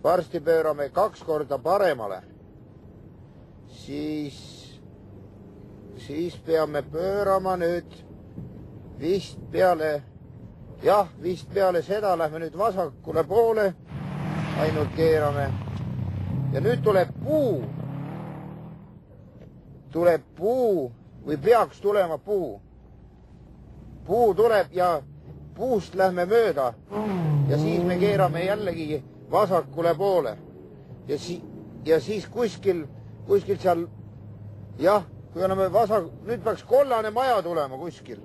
varsti pöörame 2 korda paremale, siis peame pöörama nüüd vist peale seda, lähme nüüd vasakule poole, ainult keerame. Ja nüüd tuleb puu või peaks tulema puu. Puu tuleb ja puust lähme mööda ja siis me keerame jällegi vasakule poole. Ja siis kuskil seal, jah, kui oleme nüüd peaks kollane maja tulema kuskil.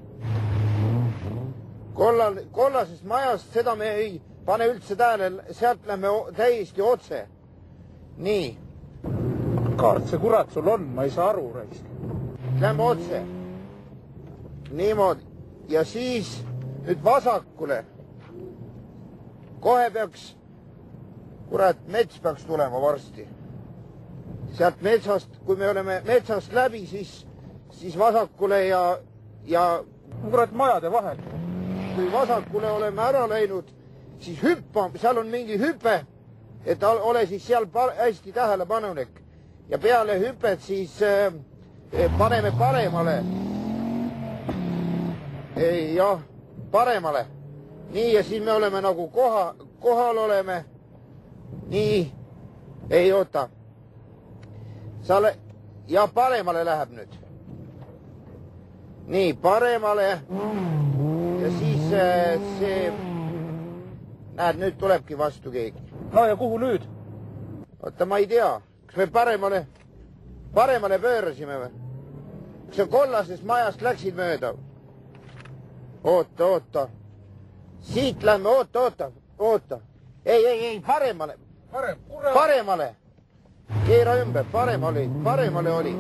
Kollasest majast, seda me ei pane üldse tähele, sealt lähme täiesti otse. Nii. Kaart see kurat sul on, ma ei saa aru, raisk. Lähme otse. Niimoodi. Ja siis nüüd vasakule. Kohe peaks, kurat, mets peaks tulema varsti. Sealt metsast, kui me oleme metsast läbi, siis vasakule ja kurat majade vahel. Kui vasakule oleme ära läinud, siis hüppame, seal on mingi hüpe, et ole siis seal hästi tähelepanulik. Ja peale hüpet siis paneme paremale. Jah, paremale. Nii, ja siis me oleme nagu kohal oleme. Nii, ei oota. Ja paremale läheb nüüd. Nii, paremale. Ja siis see... Näed, nüüd tulebki vastu keegi. No ja kuhu nüüd? Oota, ma ei tea. Kas me paremale pöörasime või? Kas see kollasest majast läksid mööda? Oota. Siit lähme, oota. Ei, paremale. Paremale. Keera ümber, paremale oli.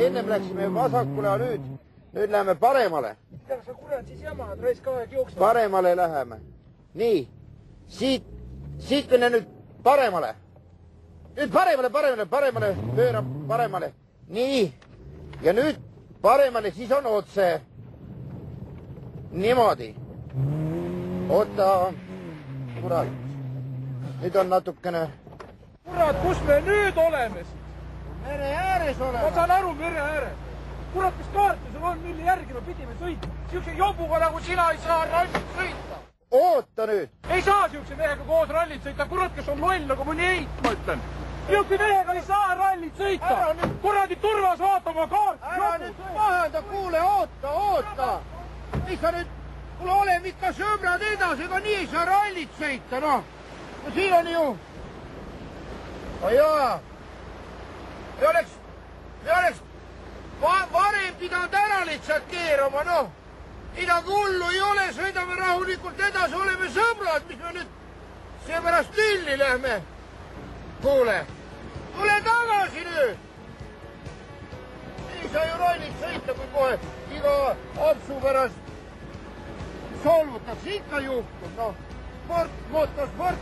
Ennem läksime vasakule, ja nüüd läheme paremale. Mida sa kurat siis jamad, raisk aeg jooksma? Paremale läheme. Nii, siit minne nüüd paremale. Nüüd paremale, pööra paremale. Nii, ja nüüd paremale, siis on otse. Niimoodi. Oota, kurat. Nüüd on natukene... Kurat, kus me nüüd oleme siis? Mere ääres oleme. Ma saan aru, mere ääres. Kurat, mis kaarti sul on, milli järgi me pidime sõita? Siukse jobuga nagu sina ei saa rallit sõita. Oota nüüd. Ei saa siukse mehega koos rallit sõita. Kurat, kes on loll nagu mõni eit, ma ütlen. Siukse mehega ei saa rallit sõita. Kuradi turvas vaata oma kaarti. Ära nüüd pahenda, kuule, oota. Ei sa nüüd, kuule oleme ikka sõbrad edasi, ega nii ei saa rallit sõita, noh. No siin on ju... Jaa. Me oleks varem pidanud ära lihtsalt keerama, noh. Midagi hullu ei ole, sõidame rahulikult edasi, oleme sõbrad, mis me nüüd seepärast tülli lähme. Kuule, tule tagasi nüüd. Ei saa ju rallit sõita, kui kohe iga apsu pärast solvutakse, ikka juhtub, noh. Sport, motorsport.